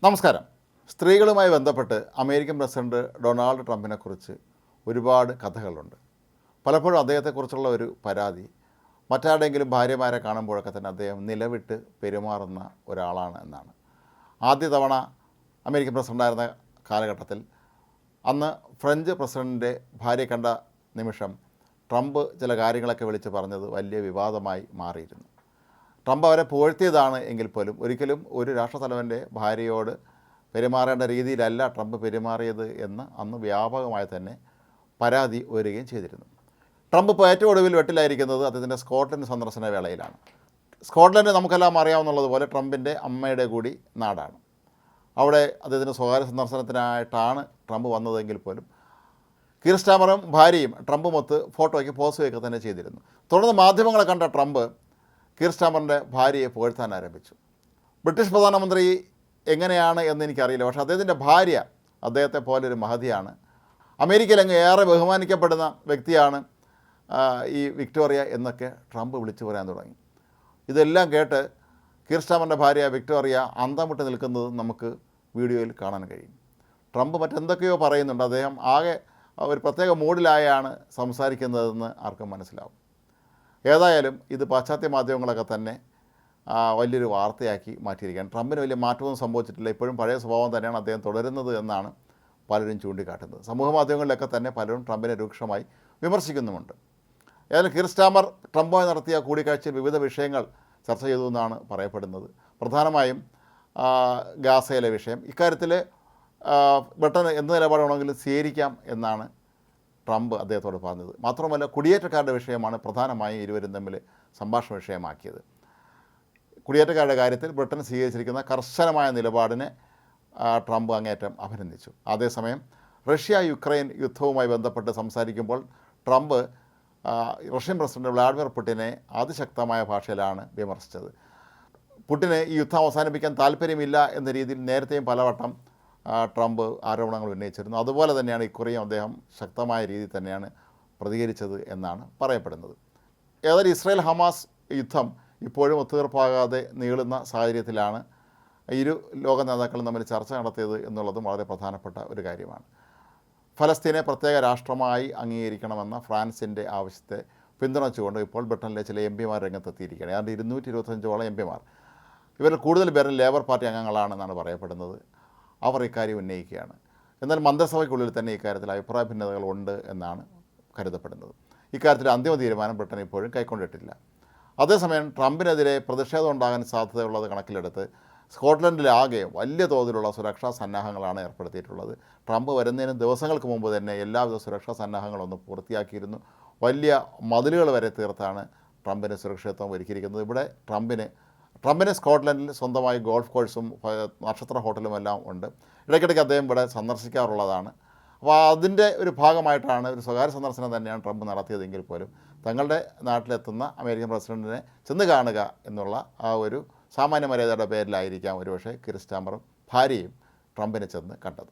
നമസ്കാരം. സ്ത്രീകളുമായി ബന്ധപ്പെട്ട് അമേരിക്കൻ പ്രസിഡന്റ് ഡൊണാൾഡ് ട്രംപിനെക്കുറിച്ച് ഒരുപാട് കഥകളുണ്ട്. പലപ്പോഴും അദ്ദേഹത്തെക്കുറിച്ചുള്ള ഒരു പരാതി മറ്റാരുടെയെങ്കിലും ഭാര്യമാരെ കാണുമ്പോഴൊക്കെ തന്നെ അദ്ദേഹം നിലവിട്ട് പെരുമാറുന്ന ഒരാളാണ് എന്നാണ്. ആദ്യ തവണ അമേരിക്കൻ പ്രസിഡൻ്റായിരുന്ന കാലഘട്ടത്തിൽ അന്ന് ഫ്രഞ്ച് പ്രസിഡൻറ്റിൻ്റെ ഭാര്യയെ കണ്ട നിമിഷം ട്രംപ് ചില കാര്യങ്ങളൊക്കെ വിളിച്ച് പറഞ്ഞത് വലിയ വിവാദമായി മാറിയിരുന്നു. ട്രംപ് അവരെ പുകഴ്ത്തിയതാണ് എങ്കിൽ പോലും ഒരിക്കലും ഒരു രാഷ്ട്രത്തലവൻ്റെ ഭാര്യയോട് പെരുമാറേണ്ട രീതിയിലല്ല ട്രംപ് പെരുമാറിയത് എന്ന് അന്ന് വ്യാപകമായി തന്നെ പരാതി ഉയരുകയും ചെയ്തിരുന്നു. ട്രംപ് ഇപ്പോൾ ഏറ്റവും ഒടുവിൽ വെട്ടിലായിരിക്കുന്നത് അദ്ദേഹത്തിൻ്റെ സ്കോട്ട്ലൻഡ് സന്ദർശന വേളയിലാണ്. സ്കോട്ട്ലൻഡ് നമുക്കെല്ലാം അറിയാവുന്നതുപോലെ ട്രംപിൻ്റെ അമ്മയുടെ കൂടി നാടാണ്. അവിടെ അദ്ദേഹത്തിൻ്റെ സ്വകാര്യ സന്ദർശനത്തിനായിട്ടാണ് ട്രംപ് വന്നതെങ്കിൽ പോലും കീർ സ്റ്റാമറും ഭാര്യയും ട്രംപുമൊത്ത് ഫോട്ടോയ്ക്ക് പോസ്റ്റ് വയ്ക്കുക തന്നെ ചെയ്തിരുന്നു. തുടർന്ന് മാധ്യമങ്ങളെ കണ്ട ട്രംപ് കീർ സ്റ്റാമറിൻ്റെ ഭാര്യയെ പുകഴ്ത്താൻ ആരംഭിച്ചു. ബ്രിട്ടീഷ് പ്രധാനമന്ത്രി എങ്ങനെയാണ് എന്ന് എനിക്കറിയില്ല, പക്ഷേ അദ്ദേഹത്തിൻ്റെ ഭാര്യ അദ്ദേഹത്തെ പോലൊരു മഹതിയാണ്. അമേരിക്കയിലങ്ങ് ഏറെ ബഹുമാനിക്കപ്പെടുന്ന വ്യക്തിയാണ് ഈ വിക്ടോറിയ എന്നൊക്കെ ട്രംപ് വിളിച്ചു പറയാൻ തുടങ്ങി. ഇതെല്ലാം കേട്ട് കീർ സ്റ്റാമറിൻ്റെ ഭാര്യ വിക്ടോറിയ അന്തം വിട്ട് നിൽക്കുന്നത് നമുക്ക് വീഡിയോയിൽ കാണാൻ കഴിയും. ട്രംപ് മറ്റെന്തൊക്കെയോ പറയുന്നുണ്ട്. അദ്ദേഹം ആകെ ഒരു പ്രത്യേക മൂഡിലായാണ് സംസാരിക്കുന്നതെന്ന് ആർക്കും മനസ്സിലാവും. ഏതായാലും ഇത് പാശ്ചാത്യ മാധ്യമങ്ങളൊക്കെ തന്നെ വലിയൊരു വാർത്തയാക്കി മാറ്റിയിരിക്കുകയാണ്. ട്രംപിന് വലിയ മാറ്റമൊന്നും സംഭവിച്ചിട്ടില്ല. ഇപ്പോഴും പഴയ സ്വഭാവം തന്നെയാണ് അദ്ദേഹം തുടരുന്നത് എന്നാണ് പലരും ചൂണ്ടിക്കാട്ടുന്നത്. സമൂഹ മാധ്യമങ്ങളിലൊക്കെ തന്നെ പലരും ട്രംപിനെ രൂക്ഷമായി വിമർശിക്കുന്നുമുണ്ട്. ഏതായാലും കീർ സ്റ്റാമർ ട്രംപുമായി നടത്തിയ കൂടിക്കാഴ്ചയിൽ വിവിധ വിഷയങ്ങൾ ചർച്ച ചെയ്തു എന്നാണ് പറയപ്പെടുന്നത്. പ്രധാനമായും ഗാസയിലെ വിഷയം. ഇക്കാര്യത്തിൽ ബ്രിട്ടൻ എന്ത് നിലപാടാണെങ്കിലും സ്വീകരിക്കാം എന്നാണ് ട്രംപ് അദ്ദേഹത്തോട് പറഞ്ഞത്. മാത്രമല്ല കുടിയേറ്റക്കാരുടെ വിഷയമാണ് പ്രധാനമായും ഇരുവരും തമ്മിൽ സംഭാഷണ വിഷയമാക്കിയത്. കുടിയേറ്റക്കാരുടെ കാര്യത്തിൽ ബ്രിട്ടൻ സ്വീകരിച്ചിരിക്കുന്ന കർശനമായ നിലപാടിനെ ട്രംപ് അങ്ങേയറ്റം അഭിനന്ദിച്ചു. അതേസമയം റഷ്യ യുക്രൈൻ യുദ്ധവുമായി ബന്ധപ്പെട്ട് സംസാരിക്കുമ്പോൾ ട്രംപ് റഷ്യൻ പ്രസിഡന്റ് വ്ളാഡിമിർ പുടിനെ അതിശക്തമായ ഭാഷയിലാണ് വിമർശിച്ചത്. പുടിന് ഈ യുദ്ധം അവസാനിപ്പിക്കാൻ താല്പര്യമില്ല എന്ന രീതിയിൽ നേരത്തെയും പലവട്ടം ട്രംപ് ആരോപണങ്ങൾ ഉന്നയിച്ചിരുന്നു. അതുപോലെ തന്നെയാണ് ഇക്കുറിയും അദ്ദേഹം ശക്തമായ രീതിയിൽ തന്നെയാണ് പ്രതികരിച്ചത് എന്നാണ് പറയപ്പെടുന്നത്. ഏതായാലും ഇസ്രായേൽ ഹമാസ് യുദ്ധം ഇപ്പോഴും ഒത്തുതീർപ്പാകാതെ നീളുന്ന സാഹചര്യത്തിലാണ് ഇരു ലോക നേതാക്കളും തമ്മിൽ ചർച്ച നടത്തിയത് എന്നുള്ളതും വളരെ പ്രധാനപ്പെട്ട ഒരു കാര്യമാണ്. ഫലസ്തീനെ പ്രത്യേക രാഷ്ട്രമായി അംഗീകരിക്കണമെന്ന ഫ്രാൻസിൻ്റെ ആവശ്യത്തെ പിന്തുണച്ചുകൊണ്ട് ഇപ്പോൾ ബ്രിട്ടനിലെ ചില എം പിമാർ രംഗത്തെത്തിയിരിക്കുകയാണ്. ഏതാണ്ട് 225ഓളം എം പിമാർ, ഇവരിൽ കൂടുതൽ പേരും ലേബർ പാർട്ടി അംഗങ്ങളാണെന്നാണ് പറയപ്പെടുന്നത്. അവർ ഇക്കാര്യം ഉന്നയിക്കുകയാണ്. എന്നാൽ മന്ത്രിസഭയ്ക്കുള്ളിൽ തന്നെ ഇക്കാര്യത്തിൽ അഭിപ്രായ ഭിന്നതകൾ ഉണ്ട് എന്നാണ് കരുതപ്പെടുന്നത്. ഇക്കാര്യത്തിൽ അന്തിമ തീരുമാനം ബ്രിട്ടൻ ഇപ്പോഴും കൈക്കൊണ്ടിട്ടില്ല. അതേസമയം ട്രംപിനെതിരെ പ്രതിഷേധം ഉണ്ടാകാൻ സാധ്യതയുള്ളത് കണക്കിലെടുത്ത് സ്കോട്ട്ലൻഡിലാകെ വലിയ തോതിലുള്ള സുരക്ഷാ സന്നാഹങ്ങളാണ് ഏർപ്പെടുത്തിയിട്ടുള്ളത്. ട്രംപ് വരുന്നതിന് ദിവസങ്ങൾക്ക് മുമ്പ് തന്നെ എല്ലാവിധ സുരക്ഷാ സന്നാഹങ്ങളൊന്നും പൂർത്തിയാക്കിയിരുന്നു. വലിയ മതിലുകൾ വരെ തീർത്താണ് ട്രംപിന് സുരക്ഷിതത്വം ഒരുക്കിയിരിക്കുന്നത്. ഇവിടെ ട്രംപിന് സ്കോട്ട്ലൻഡിൽ സ്വന്തമായി ഗോൾഫ് കോഴ്സും നക്ഷത്ര ഹോട്ടലും എല്ലാം ഉണ്ട്. ഇടയ്ക്കിടയ്ക്ക് അദ്ദേഹം ഇവിടെ സന്ദർശിക്കാറുള്ളതാണ്. അപ്പോൾ അതിൻ്റെ ഒരു ഭാഗമായിട്ടാണ് ഒരു സ്വകാര്യ സന്ദർശനം തന്നെയാണ് ട്രംപ് നടത്തിയതെങ്കിൽ പോലും തങ്ങളുടെ നാട്ടിലെത്തുന്ന അമേരിക്കൻ പ്രസിഡൻറ്റിനെ ചെന്ന് കാണുക എന്നുള്ള ആ ഒരു സാമാന്യ മര്യാദയുടെ പേരിലായിരിക്കാം ഒരുപക്ഷെ കീർ സ്റ്റാമറും ഭാര്യയും ട്രംപിനെ ചെന്ന് കണ്ടത്.